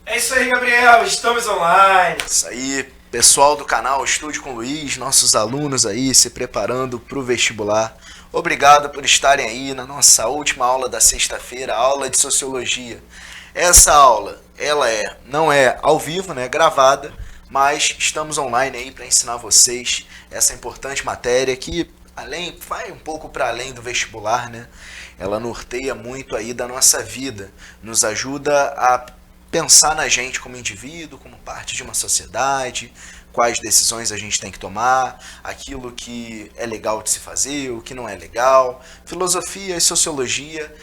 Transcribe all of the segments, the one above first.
É isso aí, Gabriel. Estamos online. Isso aí, pessoal do canal Estude com Luiz, nossos alunos aí se preparando para o vestibular. Obrigado por estarem aí na nossa última aula da sexta-feira, aula de Sociologia. Essa aula, não é ao vivo, né, gravada, mas estamos online aí para ensinar vocês essa importante matéria que vai um pouco para além do vestibular, né? Ela norteia muito aí da nossa vida, nos ajuda a pensar na gente como indivíduo, como parte de uma sociedade, quais decisões a gente tem que tomar, aquilo que é legal de se fazer, o que não é legal. Filosofia e sociologia,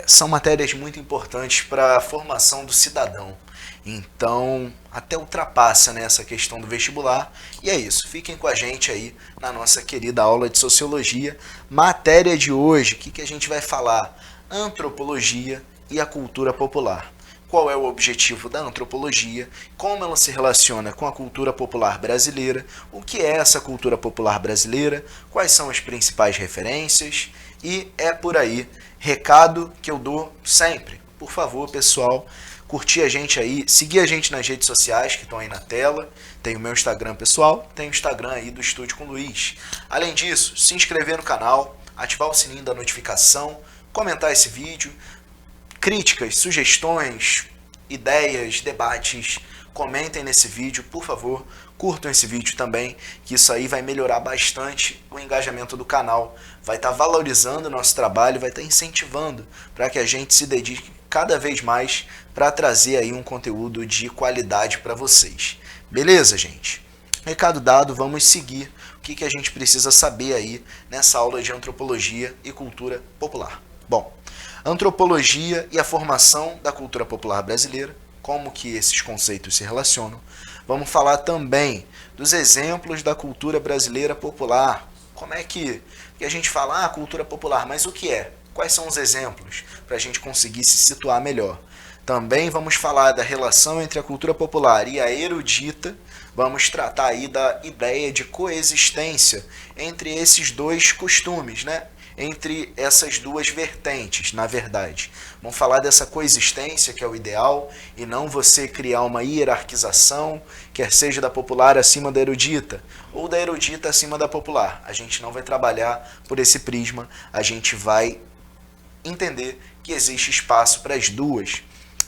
são matérias muito importantes para a formação do cidadão. Então, até ultrapassa, né, essa questão do vestibular. E é isso, fiquem com a gente aí na nossa querida aula de Sociologia. Matéria de hoje, o que a gente vai falar? Antropologia e a cultura popular. Qual é o objetivo da antropologia, como ela se relaciona com a cultura popular brasileira, o que é essa cultura popular brasileira, quais são as principais referências, e é por aí. Recado que eu dou sempre. Por favor, pessoal, curtir a gente aí, seguir a gente nas redes sociais que estão aí na tela. Tem o meu Instagram pessoal, tem o Instagram aí do Estúdio com Luiz. Além disso, se inscrever no canal, ativar o sininho da notificação, comentar esse vídeo, críticas, sugestões, ideias, debates, comentem nesse vídeo, por favor, curtam esse vídeo também, que isso aí vai melhorar bastante o engajamento do canal, vai estar valorizando o nosso trabalho, vai estar incentivando para que a gente se dedique cada vez mais para trazer aí um conteúdo de qualidade para vocês. Beleza, gente? Recado dado, vamos seguir o que a gente precisa saber aí nessa aula de antropologia e cultura popular. Bom, antropologia e a formação da cultura popular brasileira, como que esses conceitos se relacionam. Vamos falar também dos exemplos da cultura brasileira popular. Como é que a gente fala, cultura popular, mas o que é? Quais são os exemplos para a gente conseguir se situar melhor? Também vamos falar da relação entre a cultura popular e a erudita. Vamos tratar aí da ideia de coexistência entre esses dois costumes, né? Entre essas duas vertentes, na verdade. Vamos falar dessa coexistência, que é o ideal, e não você criar uma hierarquização, quer seja da popular acima da erudita, ou da erudita acima da popular. A gente não vai trabalhar por esse prisma, a gente vai entender que existe espaço para as duas.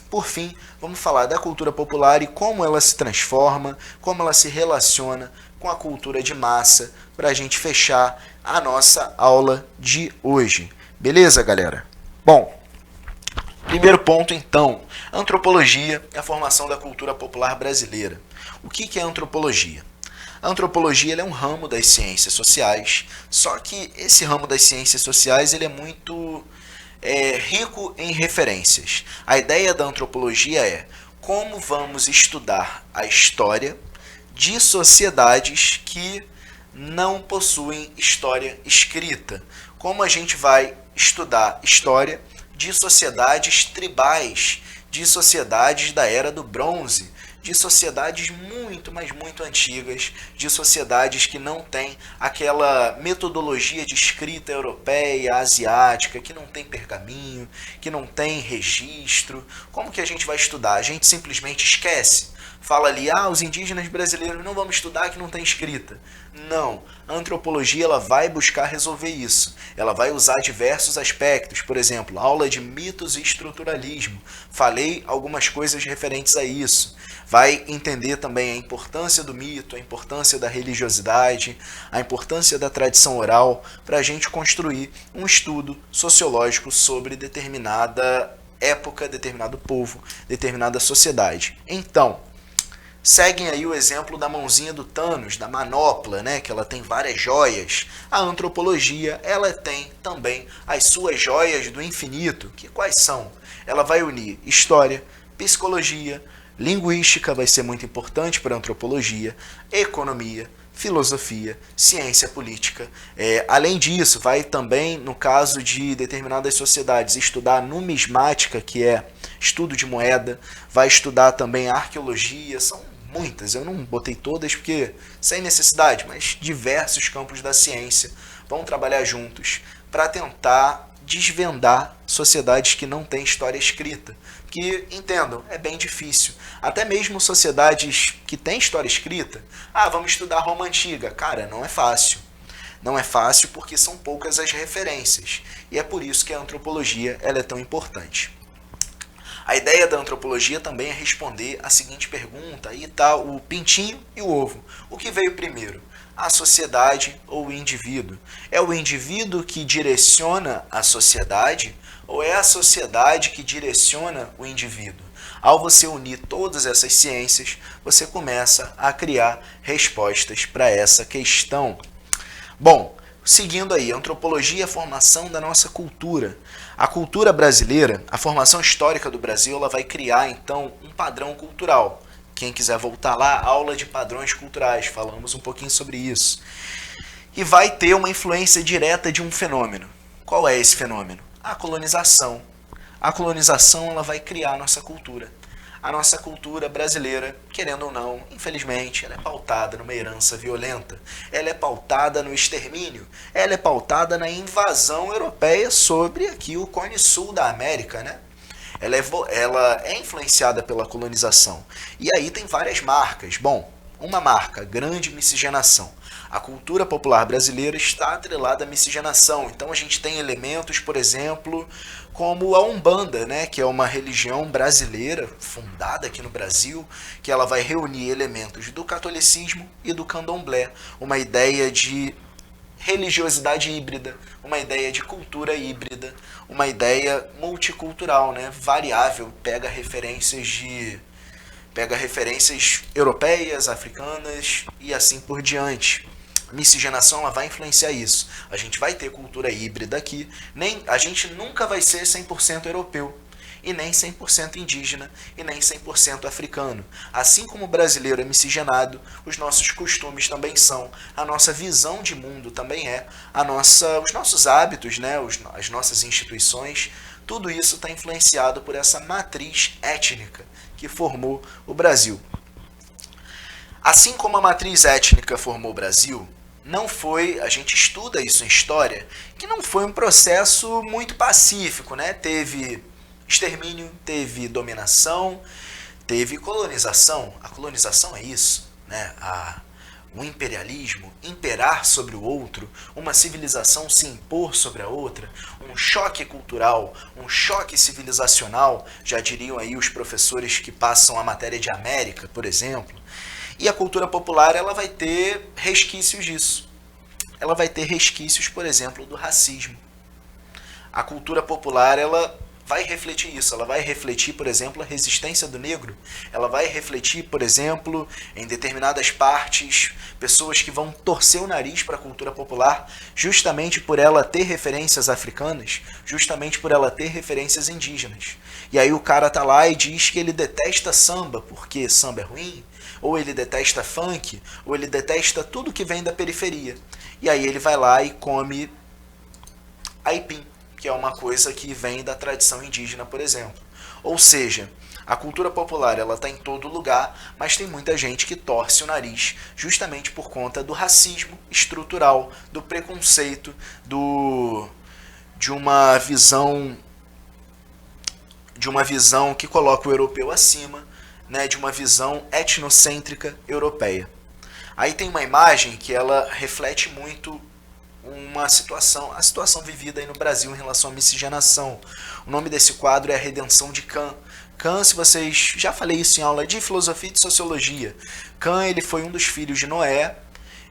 Por fim, vamos falar da cultura popular e como ela se transforma, como ela se relaciona com a cultura de massa, para a gente fechar a nossa aula de hoje. Beleza, galera? Bom, primeiro ponto então, antropologia e a formação da cultura popular brasileira. O que é antropologia? A antropologia é um ramo das ciências sociais, só que esse ramo das ciências sociais ele é muito rico em referências. A ideia da antropologia é como vamos estudar a história de sociedades que não possuem história escrita. Como a gente vai estudar história de sociedades tribais, de sociedades da Era do Bronze, de sociedades muito, mas muito antigas, de sociedades que não têm aquela metodologia de escrita europeia, asiática, que não tem pergaminho, que não tem registro. Como que a gente vai estudar? A gente simplesmente esquece. Fala ali, os indígenas brasileiros não vamos estudar que não tem escrita. Não, a antropologia ela vai buscar resolver isso. Ela vai usar diversos aspectos, por exemplo, aula de mitos e estruturalismo. Falei algumas coisas referentes a isso. Vai entender também a importância do mito, a importância da religiosidade, a importância da tradição oral para a gente construir um estudo sociológico sobre determinada época, determinado povo, determinada sociedade. Então, seguem aí o exemplo da mãozinha do Thanos, da manopla, né, que ela tem várias joias. A antropologia, ela tem também as suas joias do infinito, que quais são? Ela vai unir história, psicologia, linguística vai ser muito importante para a antropologia, economia, filosofia, ciência política. Além disso, vai também, no caso de determinadas sociedades, estudar numismática, que é estudo de moeda, vai estudar também arqueologia, são muitas, eu não botei todas porque sem necessidade, mas diversos campos da ciência vão trabalhar juntos para tentar desvendar sociedades que não têm história escrita. Que, entendam, é bem difícil. Até mesmo sociedades que têm história escrita, vamos estudar Roma Antiga. Cara, não é fácil. Não é fácil porque são poucas as referências. E é por isso que a antropologia ela é tão importante. A ideia da antropologia também é responder a seguinte pergunta, aí está o pintinho e o ovo. O que veio primeiro? A sociedade ou o indivíduo? É o indivíduo que direciona a sociedade ou é a sociedade que direciona o indivíduo? Ao você unir todas essas ciências, você começa a criar respostas para essa questão. Bom, seguindo aí, antropologia é a formação da nossa cultura. A cultura brasileira, a formação histórica do Brasil, ela vai criar então um padrão cultural. Quem quiser voltar lá, aula de padrões culturais, falamos um pouquinho sobre isso. E vai ter uma influência direta de um fenômeno. Qual é esse fenômeno? A colonização. A colonização ela vai criar a nossa cultura. A nossa cultura brasileira, querendo ou não, infelizmente, ela é pautada numa herança violenta. Ela é pautada no extermínio. Ela é pautada na invasão europeia sobre aqui o Cone Sul da América, né? Ela é influenciada pela colonização. E aí tem várias marcas. Bom, uma marca, grande miscigenação. A cultura popular brasileira está atrelada à miscigenação. Então a gente tem elementos, por exemplo, como a Umbanda, né, que é uma religião brasileira, fundada aqui no Brasil, que ela vai reunir elementos do catolicismo e do candomblé. Uma ideia de religiosidade híbrida, uma ideia de cultura híbrida, uma ideia multicultural, né, variável, pega referências europeias, africanas e assim por diante. A miscigenação ela vai influenciar isso. A gente vai ter cultura híbrida aqui. A gente nunca vai ser 100% europeu. E nem 100% indígena. E nem 100% africano. Assim como o brasileiro é miscigenado, os nossos costumes também são. A nossa visão de mundo também é. Os nossos hábitos, né? As nossas instituições. Tudo isso está influenciado por essa matriz étnica que formou o Brasil. Assim como a matriz étnica formou o Brasil, não foi, a gente estuda isso em história, que não foi um processo muito pacífico, né? Teve extermínio, teve dominação, teve colonização. A colonização é isso, né? O imperialismo, imperar sobre o outro, uma civilização se impor sobre a outra, um choque cultural, um choque civilizacional, já diriam aí os professores que passam a matéria de América, por exemplo. E a cultura popular ela vai ter resquícios disso. Ela vai ter resquícios, por exemplo, do racismo. A cultura popular ela vai refletir isso. Ela vai refletir, por exemplo, a resistência do negro. Ela vai refletir, por exemplo, em determinadas partes, pessoas que vão torcer o nariz para a cultura popular justamente por ela ter referências africanas, justamente por ela ter referências indígenas. E aí o cara tá lá e diz que ele detesta samba porque samba é ruim, ou ele detesta funk, ou ele detesta tudo que vem da periferia. E aí ele vai lá e come aipim, que é uma coisa que vem da tradição indígena, por exemplo. Ou seja, a cultura popular ela está em todo lugar, mas tem muita gente que torce o nariz justamente por conta do racismo estrutural, do preconceito, de uma visão que coloca o europeu acima, né, de uma visão etnocêntrica europeia. Aí tem uma imagem que ela reflete muito a situação vivida aí no Brasil em relação à miscigenação. O nome desse quadro é A Redenção de Cã. Cã, se vocês... já falei isso em aula de filosofia e de sociologia. Cã, ele foi um dos filhos de Noé.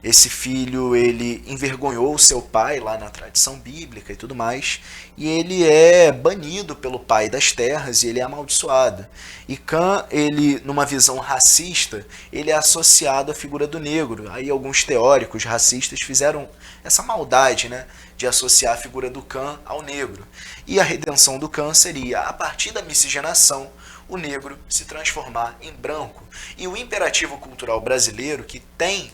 Esse filho, ele envergonhou seu pai lá na tradição bíblica e tudo mais, e ele é banido pelo pai das terras e ele é amaldiçoado. E Cã, ele, numa visão racista, ele é associado à figura do negro. Aí alguns teóricos racistas fizeram essa maldade, né, de associar a figura do Cã ao negro. E a redenção do Cã seria, a partir da miscigenação, o negro se transformar em branco. E o imperativo cultural brasileiro, que tem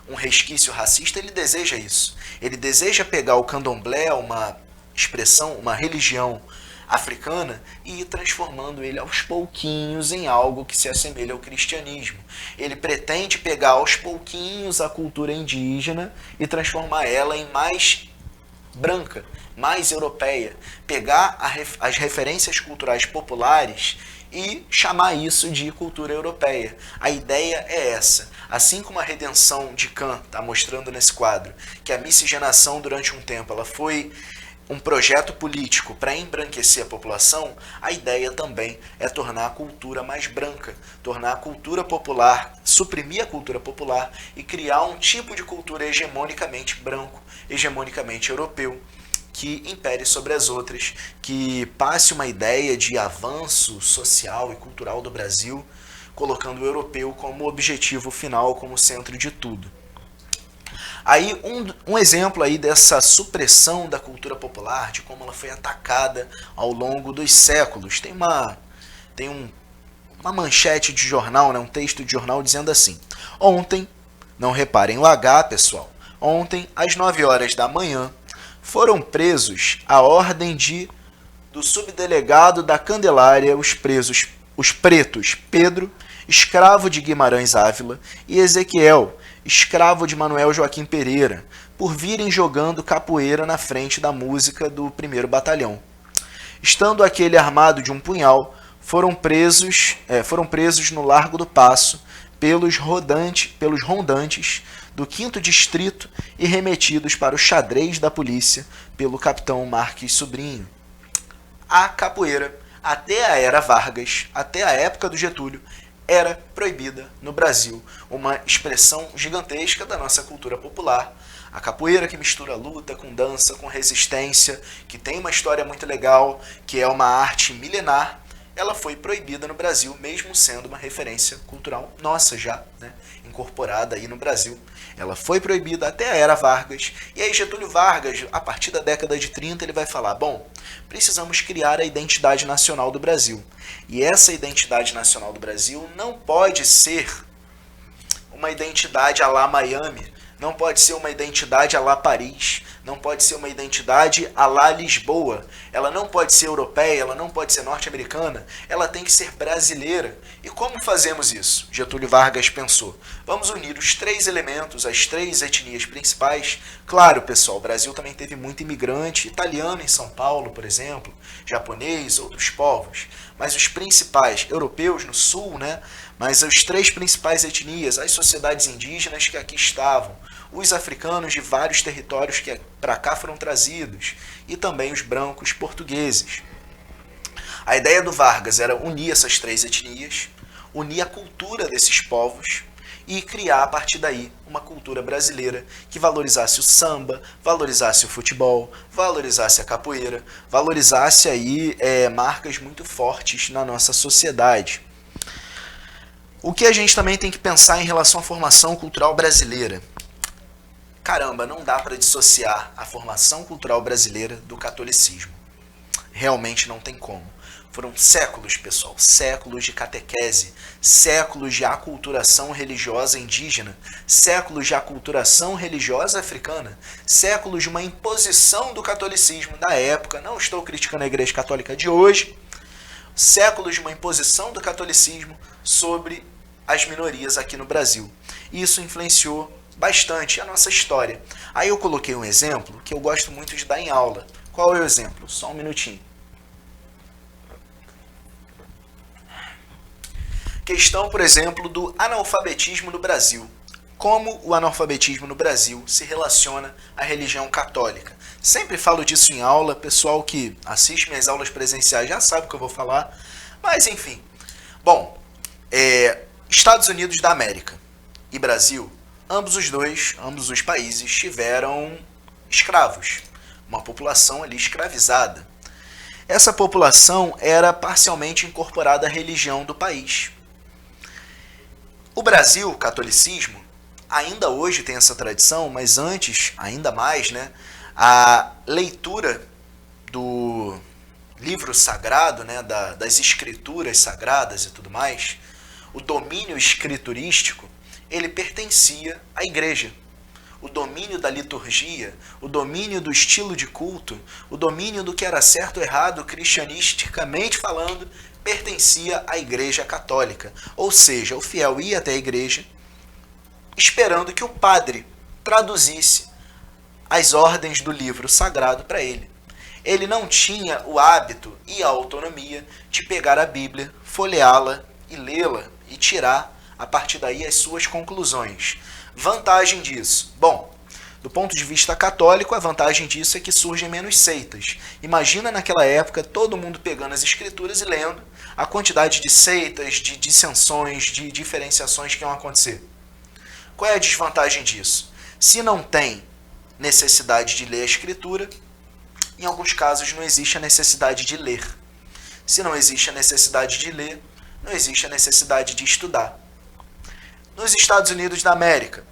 um resquício racista, ele deseja isso. Ele deseja pegar o candomblé, uma expressão, uma religião africana, e ir transformando ele aos pouquinhos em algo que se assemelha ao cristianismo. Ele pretende pegar aos pouquinhos a cultura indígena e transformar ela em mais branca, mais europeia, pegar as referências culturais populares e chamar isso de cultura europeia. A ideia é essa. Assim como a redenção de Kant está mostrando nesse quadro, que a miscigenação durante um tempo ela foi um projeto político para embranquecer a população, a ideia também é tornar a cultura mais branca, tornar a cultura popular, suprimir a cultura popular e criar um tipo de cultura hegemonicamente branco, hegemonicamente europeu, que impere sobre as outras, que passe uma ideia de avanço social e cultural do Brasil, colocando o europeu como objetivo final, como centro de tudo. Aí um exemplo aí dessa supressão da cultura popular, de como ela foi atacada ao longo dos séculos. Tem uma manchete de jornal, né, um texto de jornal dizendo assim: ontem, não reparem o H, pessoal, ontem, às 9 horas da manhã, foram presos à ordem do subdelegado da Candelária os pretos Pedro, escravo de Guimarães Ávila, e Ezequiel, escravo de Manuel Joaquim Pereira, por virem jogando capoeira na frente da música do 1º Batalhão. Estando aquele armado de um punhal, foram presos no Largo do Paço pelos rondantes do 5º Distrito e remetidos para o xadrez da polícia pelo capitão Marques Sobrinho. A capoeira, até a era Vargas, até a época do Getúlio, era proibida no Brasil, uma expressão gigantesca da nossa cultura popular. A capoeira que mistura luta com dança, com resistência, que tem uma história muito legal, que é uma arte milenar, ela foi proibida no Brasil, mesmo sendo uma referência cultural nossa já, né, incorporada aí no Brasil. Ela foi proibida até a era Vargas, e aí Getúlio Vargas, a partir da década de 30, ele vai falar, bom, precisamos criar a identidade nacional do Brasil. E essa identidade nacional do Brasil não pode ser uma identidade à la Miami, não pode ser uma identidade à la Paris, não pode ser uma identidade à la Lisboa, ela não pode ser europeia, ela não pode ser norte-americana, ela tem que ser brasileira. E como fazemos isso? Getúlio Vargas pensou, vamos unir os 3 elementos, as 3 etnias principais. Claro, pessoal, o Brasil também teve muito imigrante, italiano em São Paulo, por exemplo, japonês, outros povos, mas os principais, europeus no sul, né? Mas as 3 principais etnias, as sociedades indígenas que aqui estavam, os africanos de vários territórios que para cá foram trazidos, e também os brancos portugueses. A ideia do Vargas era unir essas 3 etnias, unir a cultura desses povos e criar a partir daí uma cultura brasileira que valorizasse o samba, valorizasse o futebol, valorizasse a capoeira, valorizasse aí marcas muito fortes na nossa sociedade. O que a gente também tem que pensar em relação à formação cultural brasileira? Caramba, não dá para dissociar a formação cultural brasileira do catolicismo. Realmente não tem como. Foram séculos, pessoal, séculos de catequese, séculos de aculturação religiosa indígena, séculos de aculturação religiosa africana, séculos de uma imposição do catolicismo da época, não estou criticando a Igreja Católica de hoje, séculos de uma imposição do catolicismo sobre as minorias aqui no Brasil. Isso influenciou bastante a nossa história. Aí eu coloquei um exemplo que eu gosto muito de dar em aula. Qual é o exemplo? Só um minutinho. Questão, por exemplo, do analfabetismo no Brasil. Como o analfabetismo no Brasil se relaciona à religião católica. Sempre falo disso em aula, pessoal que assiste minhas aulas presenciais já sabe o que eu vou falar, mas enfim. Bom, Estados Unidos da América e Brasil, ambos os países tiveram escravos, uma população ali escravizada. Essa população era parcialmente incorporada à religião do país. O Brasil, o catolicismo, ainda hoje tem essa tradição, mas antes, ainda mais, né, a leitura do livro sagrado, né, das escrituras sagradas e tudo mais, o domínio escriturístico, ele pertencia à igreja. O domínio da liturgia, o domínio do estilo de culto, o domínio do que era certo ou errado, cristianisticamente falando, pertencia à Igreja Católica. Ou seja, o fiel ia até a igreja esperando que o padre traduzisse as ordens do livro sagrado para ele. ele não tinha o hábito e a autonomia de pegar a Bíblia, folheá-la e lê-la e tirar a partir daí as suas conclusões. Vantagem disso? Bom, do ponto de vista católico, a vantagem disso é que surgem menos seitas. Imagina naquela época todo mundo pegando as escrituras e lendo, a quantidade de seitas, de dissensões, de diferenciações que iam acontecer. Qual é a desvantagem disso? Se não tem necessidade de ler a escritura, em alguns casos não existe a necessidade de ler. Se não existe a necessidade de ler, não existe a necessidade de estudar. Nos Estados Unidos da América,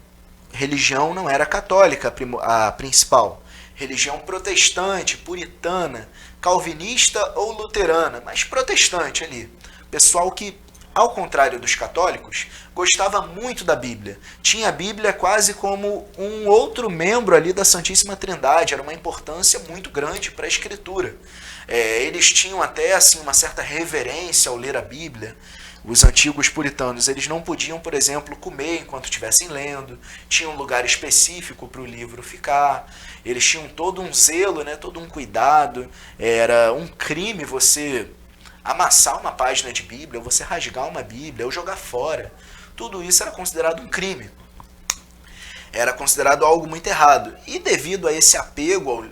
religião não era católica a principal. Religião protestante, puritana, calvinista ou luterana, mas protestante ali. Pessoal que, ao contrário dos católicos, gostava muito da Bíblia. Tinha a Bíblia quase como um outro membro ali da Santíssima Trindade. Era uma importância muito grande para a Escritura. Eles tinham até assim, uma certa reverência ao ler a Bíblia. Os antigos puritanos, eles não podiam, por exemplo, comer enquanto estivessem lendo, tinham um lugar específico para o livro ficar, eles tinham todo um zelo, né, todo um cuidado, era um crime você amassar uma página de Bíblia, ou você rasgar uma Bíblia, ou jogar fora. Tudo isso era considerado um crime. Era considerado algo muito errado. E devido a esse apego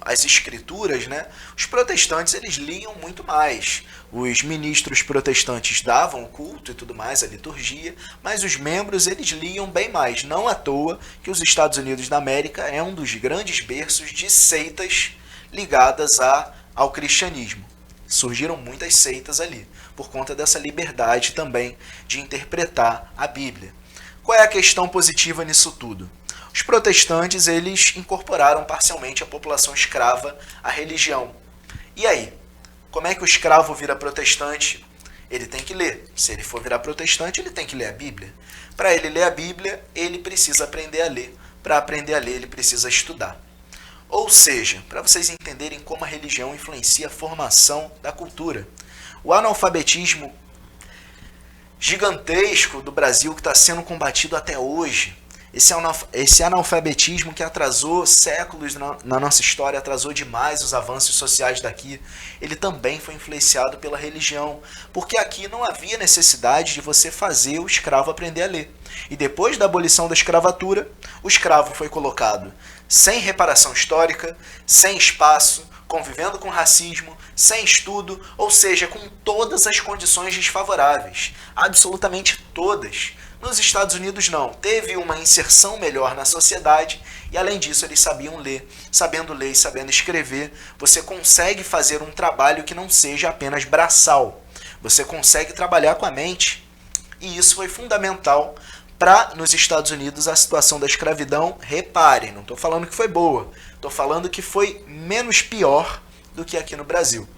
às escrituras, né, os protestantes eles liam muito mais. Os ministros protestantes davam o culto e tudo mais, a liturgia, mas os membros eles liam bem mais. Não à toa que os Estados Unidos da América é um dos grandes berços de seitas ligadas ao cristianismo. Surgiram muitas seitas ali, por conta dessa liberdade também de interpretar a Bíblia. Qual é a questão positiva nisso tudo? Os protestantes eles incorporaram parcialmente a população escrava à religião. E aí? Como é que o escravo vira protestante? Ele tem que ler. Se ele for virar protestante, ele tem que ler a Bíblia. Para ele ler a Bíblia, ele precisa aprender a ler. Para aprender a ler, ele precisa estudar. Ou seja, para vocês entenderem como a religião influencia a formação da cultura. O analfabetismo gigantesco do Brasil que está sendo combatido até hoje, esse analfabetismo que atrasou séculos na nossa história, atrasou demais os avanços sociais daqui, ele também foi influenciado pela religião, porque aqui não havia necessidade de você fazer o escravo aprender a ler. E depois da abolição da escravatura, o escravo foi colocado sem reparação histórica, sem espaço, convivendo com racismo, sem estudo, ou seja, com todas as condições desfavoráveis, absolutamente todas. Nos Estados Unidos não, teve uma inserção melhor na sociedade e além disso eles sabiam ler. Sabendo ler e sabendo escrever, você consegue fazer um trabalho que não seja apenas braçal. Você consegue trabalhar com a mente e isso foi fundamental para, nos Estados Unidos, a situação da escravidão, reparem, não estou falando que foi boa, estou falando que foi menos pior do que aqui no Brasil.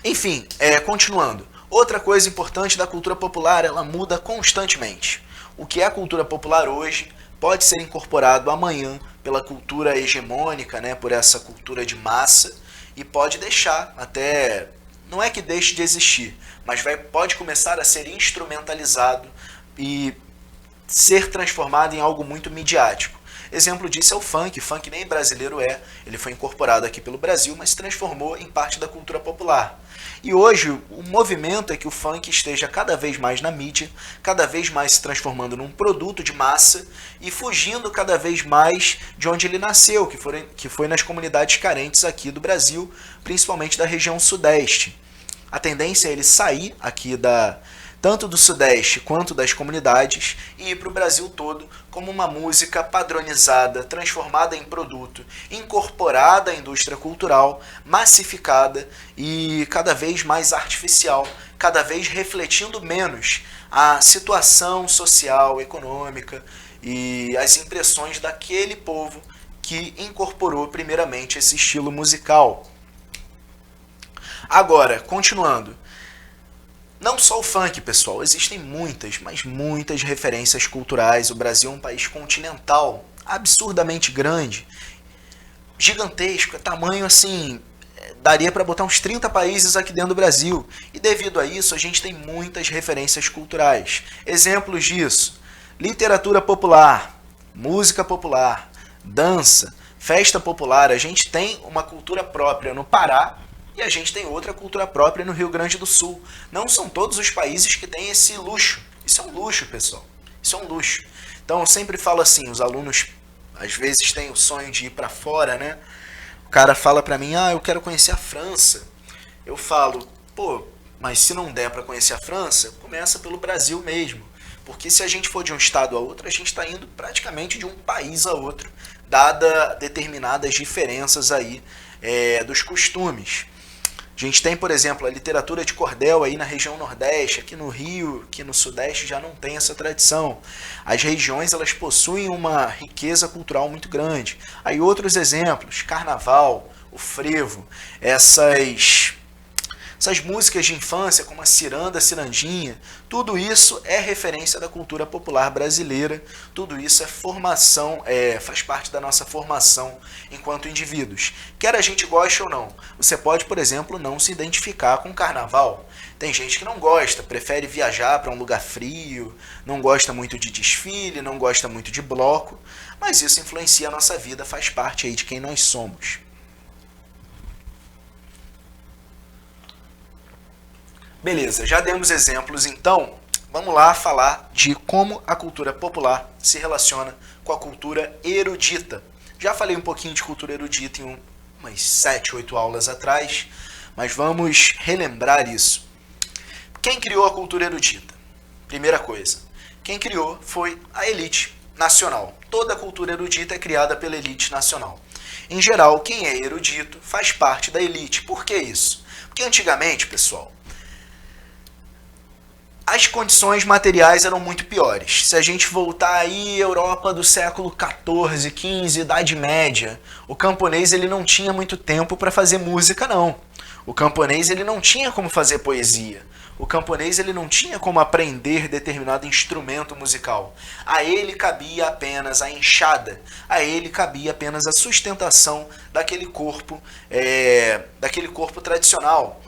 Enfim, continuando. Outra coisa importante da cultura popular, ela muda constantemente. O que é cultura popular hoje pode ser incorporado amanhã pela cultura hegemônica, né, por essa cultura de massa, e pode deixar até, não é que deixe de existir, mas pode começar a ser instrumentalizado e ser transformado em algo muito midiático. Exemplo disso é o funk. Funk nem brasileiro ele foi incorporado aqui pelo Brasil, mas se transformou em parte da cultura popular. E hoje o movimento é que o funk esteja cada vez mais na mídia, cada vez mais se transformando num produto de massa e fugindo cada vez mais de onde ele nasceu, que foi nas comunidades carentes aqui do Brasil, principalmente da região sudeste. A tendência é ele sair aqui tanto do Sudeste quanto das comunidades e ir para o Brasil todo como uma música padronizada, transformada em produto, incorporada à indústria cultural, massificada e cada vez mais artificial, cada vez refletindo menos a situação social, econômica e as impressões daquele povo que incorporou primeiramente esse estilo musical. Agora, continuando. Não só o funk, pessoal, existem muitas, mas muitas referências culturais. O Brasil é um país continental, absurdamente grande, gigantesco, é tamanho assim, daria para botar uns 30 países aqui dentro do Brasil. E devido a isso, a gente tem muitas referências culturais. Exemplos disso, literatura popular, música popular, dança, Festa popular, a gente tem uma cultura própria no Pará e a gente tem outra cultura própria no Rio Grande do Sul. Não são todos os países que têm esse luxo. Isso é um luxo, pessoal. Isso é um luxo. Então eu sempre falo assim, os alunos às vezes têm o sonho de ir para fora, né? O cara fala para mim, eu quero conhecer a França. Eu falo, pô, mas se não der para conhecer a França, começa pelo Brasil mesmo. Porque se a gente for de um estado a outro, a gente está indo praticamente de um país a outro, dada determinadas diferenças aí dos costumes. A gente tem, por exemplo, a literatura de cordel aí na região Nordeste, aqui no Rio, aqui no Sudeste já não tem essa tradição. As regiões elas possuem uma riqueza cultural muito grande. Aí outros exemplos, carnaval, o frevo, essas músicas de infância como a ciranda, a cirandinha, tudo isso é referência da cultura popular brasileira, tudo isso é formação, faz parte da nossa formação enquanto indivíduos. Quer a gente goste ou não, você pode, por exemplo, não se identificar com o carnaval. Tem gente que não gosta, prefere viajar para um lugar frio, não gosta muito de desfile, não gosta muito de bloco, mas isso influencia a nossa vida, faz parte aí de quem nós somos. Beleza, já demos exemplos, então vamos lá falar de como a cultura popular se relaciona com a cultura erudita. Já falei um pouquinho de cultura erudita em umas 7, 8 aulas atrás, mas vamos relembrar isso. Quem criou a cultura erudita? Primeira coisa, quem criou foi a elite nacional. Toda a cultura erudita é criada pela elite nacional. Em geral, quem é erudito faz parte da elite. Por que isso? Porque antigamente, pessoal, as condições materiais eram muito piores. Se a gente voltar aí à Europa do século XIV, XV, Idade Média, o camponês ele não tinha muito tempo para fazer música, não. O camponês ele não tinha como fazer poesia. O camponês ele não tinha como aprender determinado instrumento musical. A ele cabia apenas a enxada. A ele cabia apenas a sustentação daquele corpo tradicional.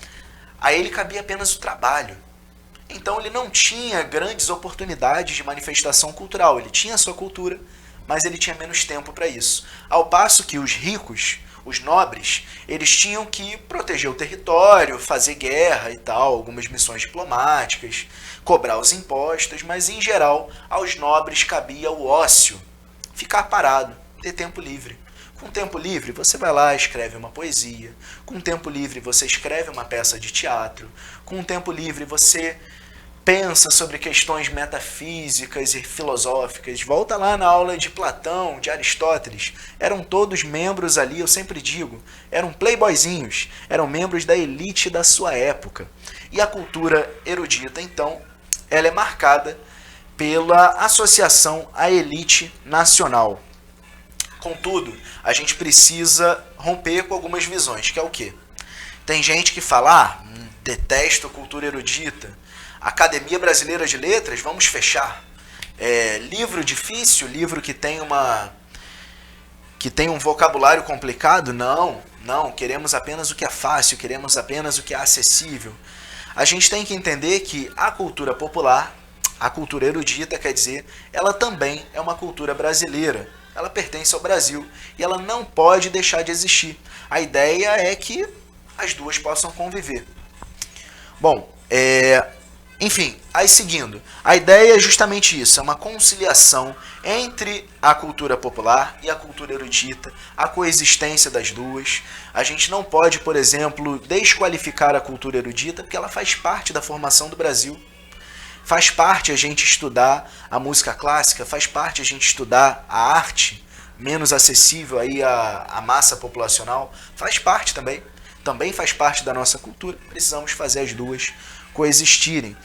A ele cabia apenas o trabalho. Então ele não tinha grandes oportunidades de manifestação cultural. Ele tinha a sua cultura, mas ele tinha menos tempo para isso. Ao passo que os ricos, os nobres, eles tinham que proteger o território, fazer guerra e tal, algumas missões diplomáticas, cobrar os impostos, mas em geral aos nobres cabia o ócio, ficar parado, ter tempo livre. Com tempo livre, você vai lá e escreve uma poesia. Com tempo livre, você escreve uma peça de teatro. Com tempo livre, você pensa sobre questões metafísicas e filosóficas. Volta lá na aula de Platão, de Aristóteles. Eram todos membros ali, eu sempre digo, eram playboyzinhos, eram membros da elite da sua época. E a cultura erudita, então, ela é marcada pela associação à elite nacional. Contudo, a gente precisa romper com algumas visões, que é o quê? Tem gente que fala, detesto cultura erudita, Academia Brasileira de Letras, vamos fechar. Livro difícil, livro que tem um vocabulário complicado? Não, queremos apenas o que é fácil, queremos apenas o que é acessível. A gente tem que entender que a cultura popular, a cultura erudita, quer dizer, ela também é uma cultura brasileira. Ela pertence ao Brasil e ela não pode deixar de existir. A ideia é que as duas possam conviver. Bom, enfim, aí seguindo, a ideia é justamente isso, é uma conciliação entre a cultura popular e a cultura erudita, a coexistência das duas. A gente não pode, por exemplo, desqualificar a cultura erudita porque ela faz parte da formação do Brasil. Faz parte a gente estudar a música clássica, faz parte a gente estudar a arte menos acessível aí à massa populacional, faz parte também faz parte da nossa cultura. Precisamos fazer as duas coexistirem.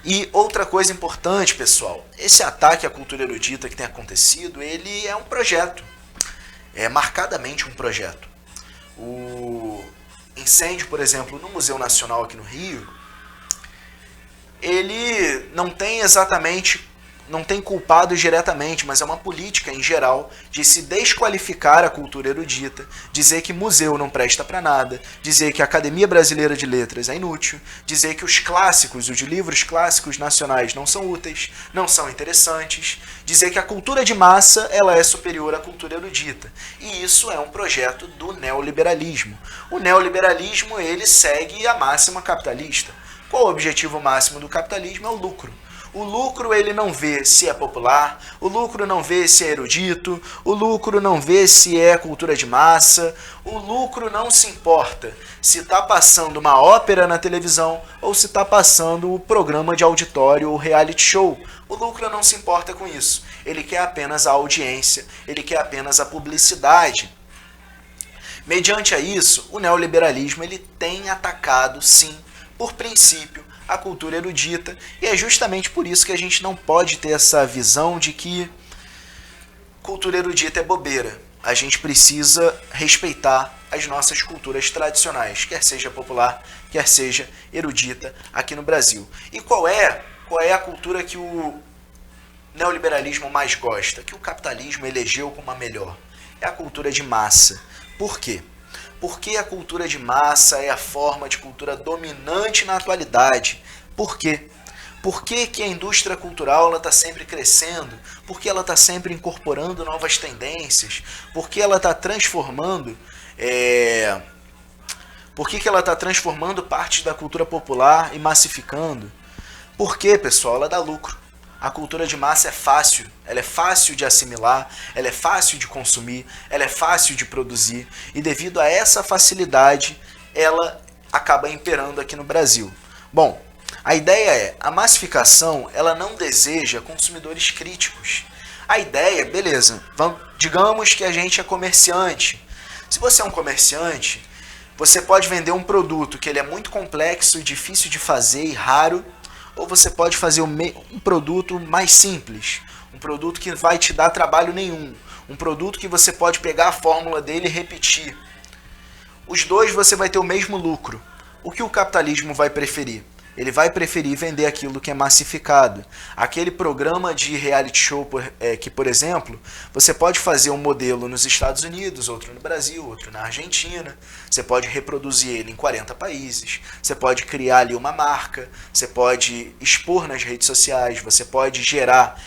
E outra coisa importante, pessoal, esse ataque à cultura erudita que tem acontecido, ele é um projeto, é marcadamente um projeto. O incêndio, por exemplo, no Museu Nacional aqui no Rio, ele não tem exatamente não tem culpados diretamente, mas é uma política em geral de se desqualificar a cultura erudita, dizer que museu não presta para nada, dizer que a Academia Brasileira de Letras é inútil, dizer que os clássicos, os livros clássicos nacionais não são úteis, não são interessantes, dizer que a cultura de massa ela é superior à cultura erudita. E isso é um projeto do neoliberalismo. O neoliberalismo ele segue a máxima capitalista. Qual o objetivo máximo do capitalismo? É o lucro. O lucro ele não vê se é popular, o lucro não vê se é erudito, o lucro não vê se é cultura de massa, o lucro não se importa se está passando uma ópera na televisão ou se está passando o programa de auditório ou reality show. O lucro não se importa com isso, ele quer apenas a audiência, ele quer apenas a publicidade. Mediante a isso, o neoliberalismo ele tem atacado, sim, por princípio, a cultura erudita, e é justamente por isso que a gente não pode ter essa visão de que cultura erudita é bobeira. A gente precisa respeitar as nossas culturas tradicionais, quer seja popular, quer seja erudita, aqui no Brasil. E qual é a cultura que o neoliberalismo mais gosta, que o capitalismo elegeu como a melhor? É a cultura de massa. Por quê? Porque a cultura de massa é a forma de cultura dominante na atualidade. Por quê? Por que a indústria cultural está sempre crescendo? Por que ela está sempre incorporando novas tendências? Por que ela está transformando... Por que ela está transformando partes da cultura popular e massificando? Por quê, pessoal? Ela dá lucro. A cultura de massa é fácil, ela é fácil de assimilar, ela é fácil de consumir, ela é fácil de produzir e devido a essa facilidade, ela acaba imperando aqui no Brasil. Bom, a ideia é, a massificação, ela não deseja consumidores críticos. A ideia, beleza, digamos que a gente é comerciante. Se você é um comerciante, você pode vender um produto que ele é muito complexo, difícil de fazer e raro, ou você pode fazer um produto mais simples, um produto que vai te dar trabalho nenhum, um produto que você pode pegar a fórmula dele e repetir. Os dois você vai ter o mesmo lucro. O que o capitalismo vai preferir? Ele vai preferir vender aquilo que é massificado. Aquele programa de reality show que, por exemplo, você pode fazer um modelo nos Estados Unidos, outro no Brasil, outro na Argentina. Você pode reproduzir ele em 40 países. Você pode criar ali uma marca. Você pode expor nas redes sociais. Você pode gerar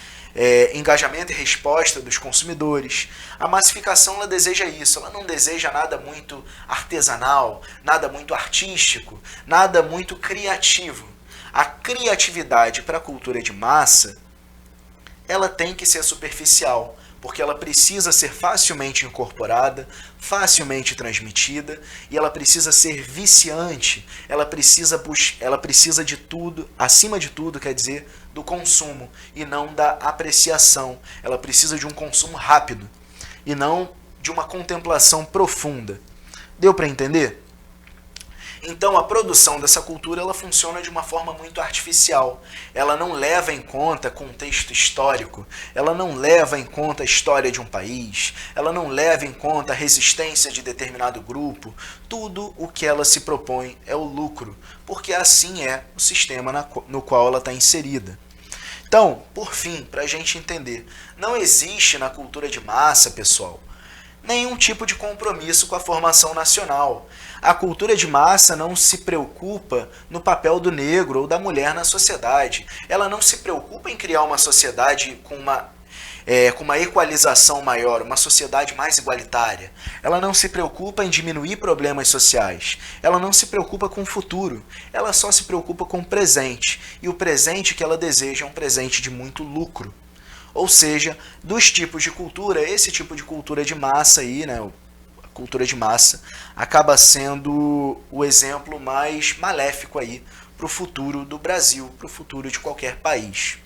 engajamento e resposta dos consumidores. A massificação ela deseja isso, ela não deseja nada muito artesanal, nada muito artístico, nada muito criativo. A criatividade para a cultura de massa, ela tem que ser superficial, porque ela precisa ser facilmente incorporada, facilmente transmitida, e ela precisa ser viciante, ela precisa de tudo, acima de tudo, quer dizer, do consumo, e não da apreciação. Ela precisa de um consumo rápido, e não de uma contemplação profunda. Deu para entender? Então a produção dessa cultura ela funciona de uma forma muito artificial. Ela não leva em conta contexto histórico, ela não leva em conta a história de um país, ela não leva em conta a resistência de determinado grupo. Tudo o que ela se propõe é o lucro, porque assim é o sistema no qual ela está inserida. Então, por fim, para a gente entender, não existe na cultura de massa, pessoal, nenhum tipo de compromisso com a formação nacional. A cultura de massa não se preocupa no papel do negro ou da mulher na sociedade. Ela não se preocupa em criar uma sociedade com uma equalização maior, uma sociedade mais igualitária. Ela não se preocupa em diminuir problemas sociais. Ela não se preocupa com o futuro. Ela só se preocupa com o presente. E o presente que ela deseja é um presente de muito lucro. Ou seja, dos tipos de cultura, esse tipo de cultura de massa aí, né, a cultura de massa, acaba sendo o exemplo mais maléfico aí para o futuro do Brasil, para o futuro de qualquer país.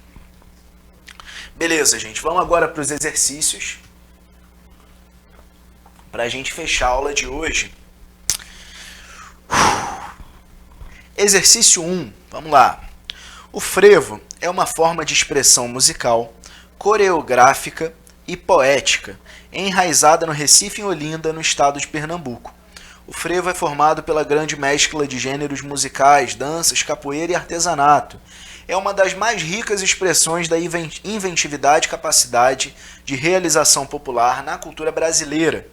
Beleza, gente, vamos agora para os exercícios, para a gente fechar a aula de hoje. Exercício 1, vamos lá. O frevo é uma forma de expressão musical, coreográfica e poética, enraizada no Recife e Olinda, no estado de Pernambuco. O frevo é formado pela grande mescla de gêneros musicais, danças, capoeira e artesanato. é uma das mais ricas expressões da inventividade e capacidade de realização popular na cultura brasileira.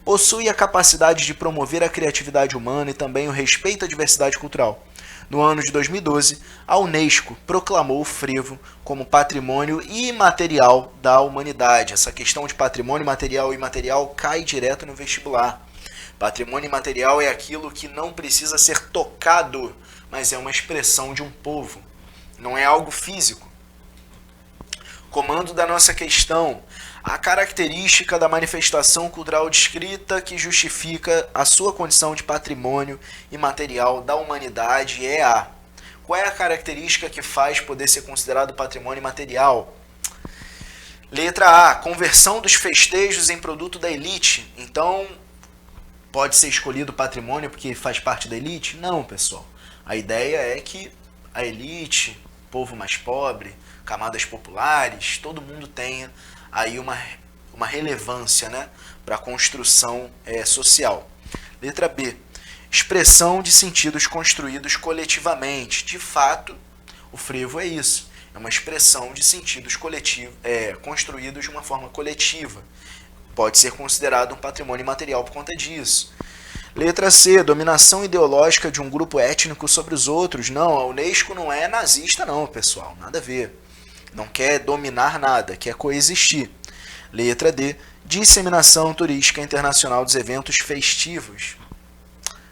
Possui a capacidade de promover a criatividade humana e também o respeito à diversidade cultural. No ano de 2012, a Unesco proclamou o frevo como patrimônio imaterial da humanidade. Essa questão de patrimônio material e imaterial cai direto no vestibular. Patrimônio imaterial é aquilo que não precisa ser tocado, mas é uma expressão de um povo. Não é algo físico. Comando da nossa questão. A característica da manifestação cultural descrita que justifica a sua condição de patrimônio imaterial da humanidade é a... Qual é a característica que faz poder ser considerado patrimônio imaterial? Letra A. Conversão dos festejos em produto da elite. Então, pode ser escolhido patrimônio porque faz parte da elite? Não, pessoal. A ideia é que a elite, povo mais pobre, camadas populares, todo mundo tenha aí uma relevância, né, para a construção social. Letra B. Expressão de sentidos construídos coletivamente. De fato, o frevo é isso. É uma expressão de sentidos construídos de uma forma coletiva. Pode ser considerado um patrimônio imaterial por conta disso. Letra C. Dominação ideológica de um grupo étnico sobre os outros. Não, a Unesco não é nazista não, pessoal. Nada a ver. Não quer dominar nada, quer coexistir. Letra D. Disseminação turística internacional dos eventos festivos.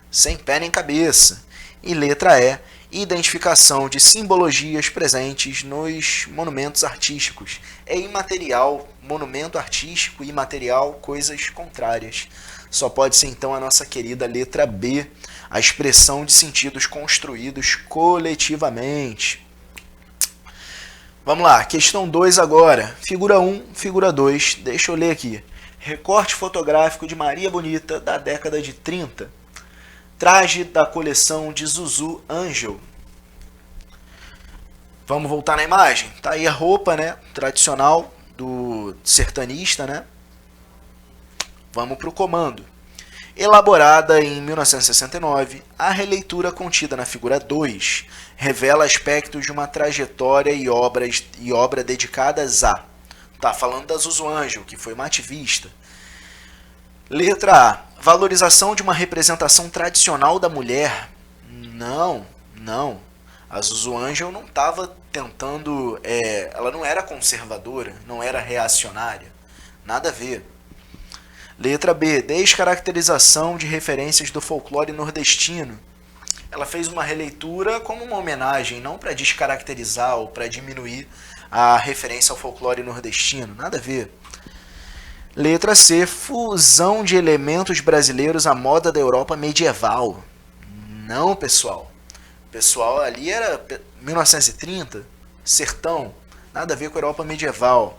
Sem pé nem cabeça. E letra E. Identificação de simbologias presentes nos monumentos artísticos. É imaterial, monumento artístico e imaterial, coisas contrárias. Só pode ser então a nossa querida letra B, a expressão de sentidos construídos coletivamente. Vamos lá, questão 2 agora. Figura 1, figura 2, deixa eu ler aqui. Recorte fotográfico de Maria Bonita da década de 30. Traje da coleção de Zuzu Angel. Vamos voltar na imagem? Tá aí a roupa, né, tradicional do sertanista, né? Vamos para o comando. Elaborada em 1969, a releitura contida na figura 2 revela aspectos de uma trajetória e obra dedicadas a... Tá falando da Zuzu Angel, que foi uma ativista. Letra A. Valorização de uma representação tradicional da mulher. Não. A Zuzu Angel não estava tentando... ela não era conservadora, não era reacionária. Nada a ver. Letra B. Descaracterização de referências do folclore nordestino. Ela fez uma releitura como uma homenagem, não para descaracterizar ou para diminuir a referência ao folclore nordestino. Nada a ver. Letra C. Fusão de elementos brasileiros à moda da Europa medieval. Não, pessoal. Pessoal, ali era 1930, sertão. Nada a ver com a Europa medieval.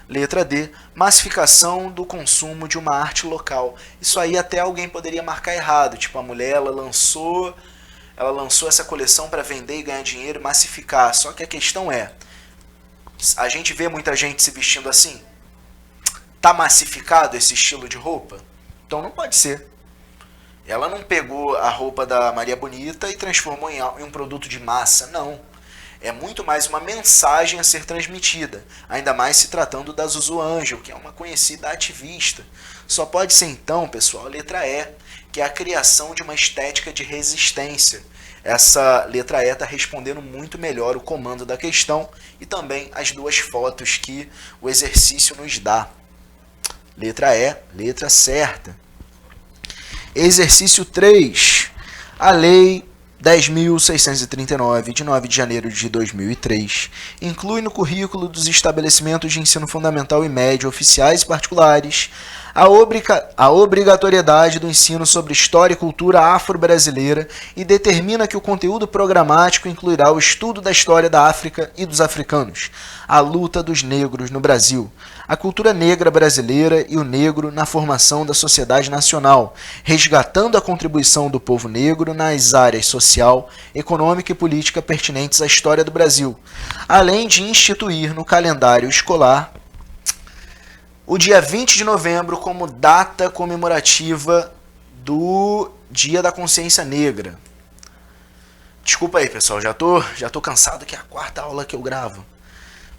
Letra D. Massificação do consumo de uma arte local. Isso aí até alguém poderia marcar errado. Tipo, a mulher ela lançou essa coleção para vender e ganhar dinheiro e massificar. Só que a questão é, a gente vê muita gente se vestindo assim? Tá massificado esse estilo de roupa? Então não pode ser. Ela não pegou a roupa da Maria Bonita e transformou em um produto de massa. Não. É muito mais uma mensagem a ser transmitida, ainda mais se tratando da Zuzu Angel, que é uma conhecida ativista. Só pode ser então, pessoal, a letra E, que é a criação de uma estética de resistência. Essa letra E está respondendo muito melhor o comando da questão e também as duas fotos que o exercício nos dá. Letra E, letra certa. Exercício 3. A Lei 10.639, de 9 de janeiro de 2003, inclui no currículo dos estabelecimentos de ensino fundamental e médio, oficiais e particulares, a obrigatoriedade do ensino sobre história e cultura afro-brasileira e determina que o conteúdo programático incluirá o estudo da história da África e dos africanos, a luta dos negros no Brasil, a cultura negra brasileira e o negro na formação da sociedade nacional, resgatando a contribuição do povo negro nas áreas social, econômica e política pertinentes à história do Brasil, além de instituir no calendário escolar o dia 20 de novembro como data comemorativa do Dia da Consciência Negra. Desculpa aí, pessoal, já tô cansado que é a quarta aula que eu gravo.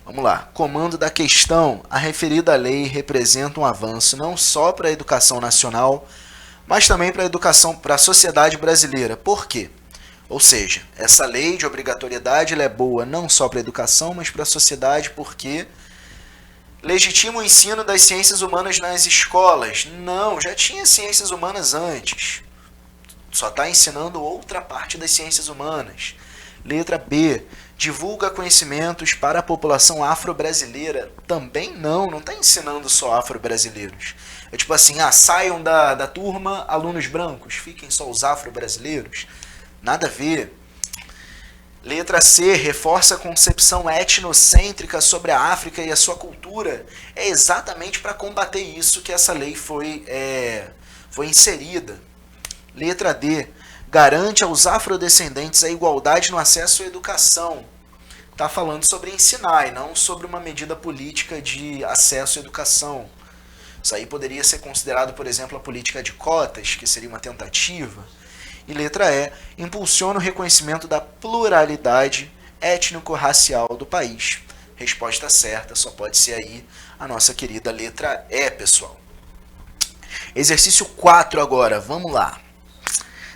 Vamos lá. Comando da questão. A referida lei representa um avanço não só para a educação nacional, mas também para a educação, para a sociedade brasileira. Por quê? Ou seja, essa lei de obrigatoriedade ela é boa não só para a educação, mas para a sociedade, porque legitima o ensino das ciências humanas nas escolas. Não, já tinha ciências humanas antes. Só está ensinando outra parte das ciências humanas. Letra B. Divulga conhecimentos para a população afro-brasileira. Também não está ensinando só afro-brasileiros. É tipo assim, saiam da turma alunos brancos, fiquem só os afro-brasileiros. Nada a ver. Letra C. Reforça a concepção etnocêntrica sobre a África e a sua cultura. É exatamente para combater isso que essa lei foi inserida. Letra D. Garante aos afrodescendentes a igualdade no acesso à educação. Está falando sobre ensinar e não sobre uma medida política de acesso à educação. Isso aí poderia ser considerado, por exemplo, a política de cotas, que seria uma tentativa. E letra E. Impulsiona o reconhecimento da pluralidade étnico-racial do país. Resposta certa só pode ser aí a nossa querida letra E, pessoal. Exercício 4 agora, vamos lá.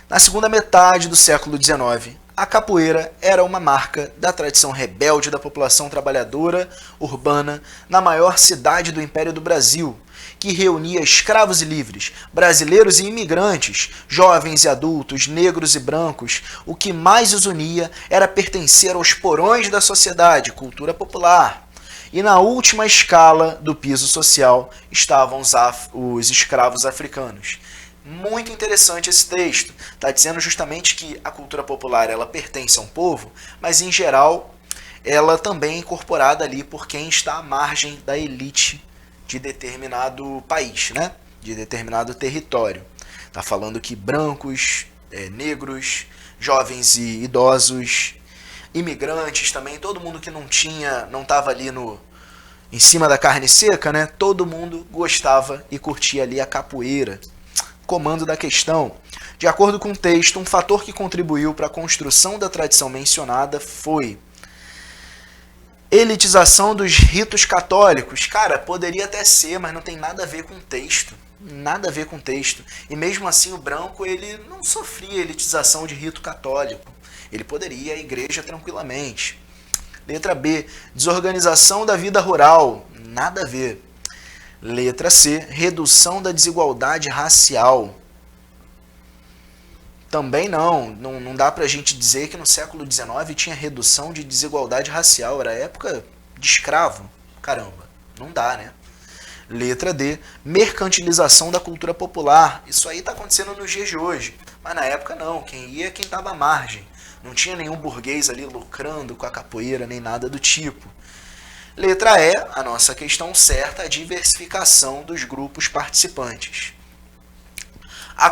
Na segunda metade do século XIX, a capoeira era uma marca da tradição rebelde da população trabalhadora urbana na maior cidade do Império do Brasil, que reunia escravos e livres, brasileiros e imigrantes, jovens e adultos, negros e brancos. O que mais os unia era pertencer aos porões da sociedade, cultura popular. E na última escala do piso social estavam os escravos africanos. Muito interessante esse texto. Está dizendo justamente que a cultura popular ela pertence a um povo, mas em geral ela também é incorporada ali por quem está à margem da elite de determinado país, né? De determinado território. Está falando que brancos, negros, jovens e idosos, imigrantes também, todo mundo que não estava ali em cima da carne seca, né? Todo mundo gostava e curtia ali a capoeira. Comando da questão. De acordo com o texto, um fator que contribuiu para a construção da tradição mencionada foi elitização dos ritos católicos. Cara, poderia até ser, mas não tem nada a ver com o texto. Nada a ver com o texto. E mesmo assim o branco ele não sofria elitização de rito católico. Ele poderia ir à igreja tranquilamente. Letra B. Desorganização da vida rural. Nada a ver. Letra C. Redução da desigualdade racial. Também não dá pra gente dizer que no século XIX tinha redução de desigualdade racial. Era época de escravo. Caramba, não dá, né? Letra D. Mercantilização da cultura popular. Isso aí tá acontecendo nos dias de hoje. Mas na época não. Quem ia é quem estava à margem. Não tinha nenhum burguês ali lucrando com a capoeira, nem nada do tipo. Letra E, a nossa questão certa, a diversificação dos grupos participantes. A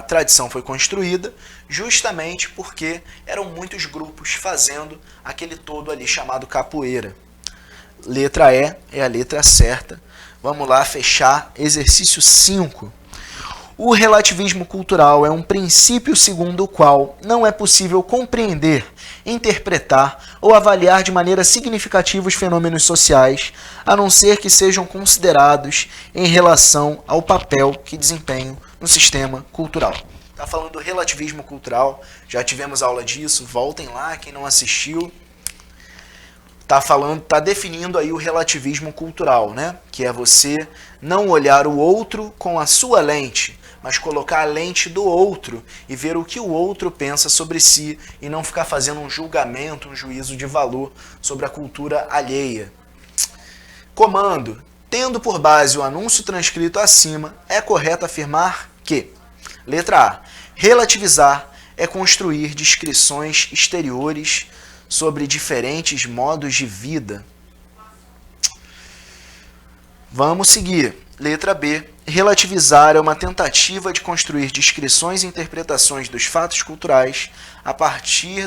tradição foi construída justamente porque eram muitos grupos fazendo aquele todo ali chamado capoeira. Letra E é a letra certa. Vamos lá fechar exercício 5. O relativismo cultural é um princípio segundo o qual não é possível compreender, interpretar ou avaliar de maneira significativa os fenômenos sociais, a não ser que sejam considerados em relação ao papel que desempenham no sistema cultural. Está falando do relativismo cultural, já tivemos aula disso, voltem lá, quem não assistiu. Está definindo aí o relativismo cultural, né? Que é você não olhar o outro com a sua lente, mas colocar a lente do outro e ver o que o outro pensa sobre si e não ficar fazendo um julgamento, um juízo de valor sobre a cultura alheia. Comando. Tendo por base o anúncio transcrito acima, é correto afirmar que, letra A, relativizar é construir descrições exteriores sobre diferentes modos de vida. Vamos seguir. Letra B. Relativizar é uma tentativa de construir descrições e interpretações dos fatos culturais a partir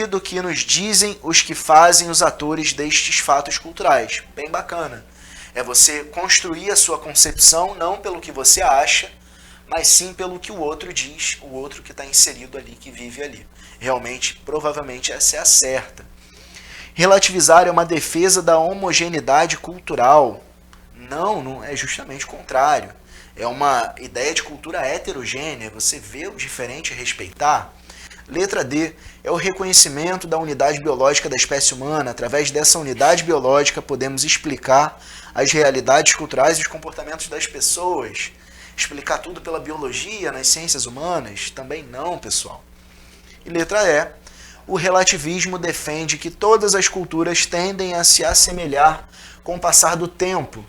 do que nos dizem os que fazem os atores destes fatos culturais. Bem bacana. É você construir a sua concepção não pelo que você acha, mas sim pelo que o outro diz, o outro que está inserido ali, que vive ali. Realmente, provavelmente essa é a certa. Relativizar é uma defesa da homogeneidade cultural. Não é justamente o contrário. É uma ideia de cultura heterogênea, você vê o diferente e respeitar. Letra D é o reconhecimento da unidade biológica da espécie humana. Através dessa unidade biológica podemos explicar as realidades culturais e os comportamentos das pessoas. Explicar tudo pela biologia nas ciências humanas? Também não, pessoal. E letra E, o relativismo defende que todas as culturas tendem a se assemelhar com o passar do tempo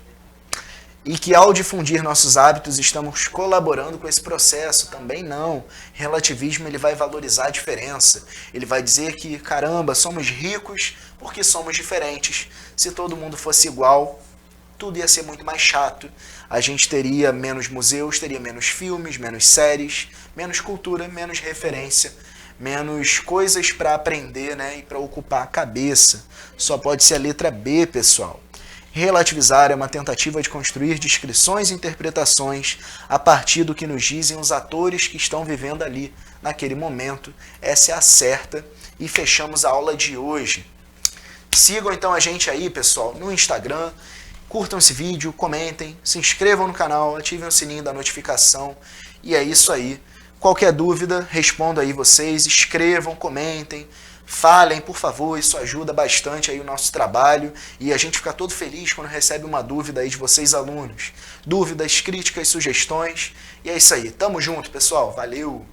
e que ao difundir nossos hábitos estamos colaborando com esse processo. Também não. Relativismo ele vai valorizar a diferença. Ele vai dizer que, caramba, somos ricos porque somos diferentes. Se todo mundo fosse igual, tudo ia ser muito mais chato. A gente teria menos museus, teria menos filmes, menos séries, menos cultura, menos referência, menos coisas para aprender, né, e para ocupar a cabeça. Só pode ser a letra B, pessoal. Relativizar é uma tentativa de construir descrições e interpretações a partir do que nos dizem os atores que estão vivendo ali naquele momento. Essa é a certa e fechamos a aula de hoje. Sigam então a gente aí, pessoal, no Instagram, curtam esse vídeo, comentem, se inscrevam no canal, ativem o sininho da notificação e é isso aí. Qualquer dúvida, respondo aí vocês, escrevam, comentem, falem, por favor, isso ajuda bastante aí o nosso trabalho e a gente fica todo feliz quando recebe uma dúvida aí de vocês, alunos. Dúvidas, críticas, sugestões e é isso aí. Tamo junto, pessoal. Valeu!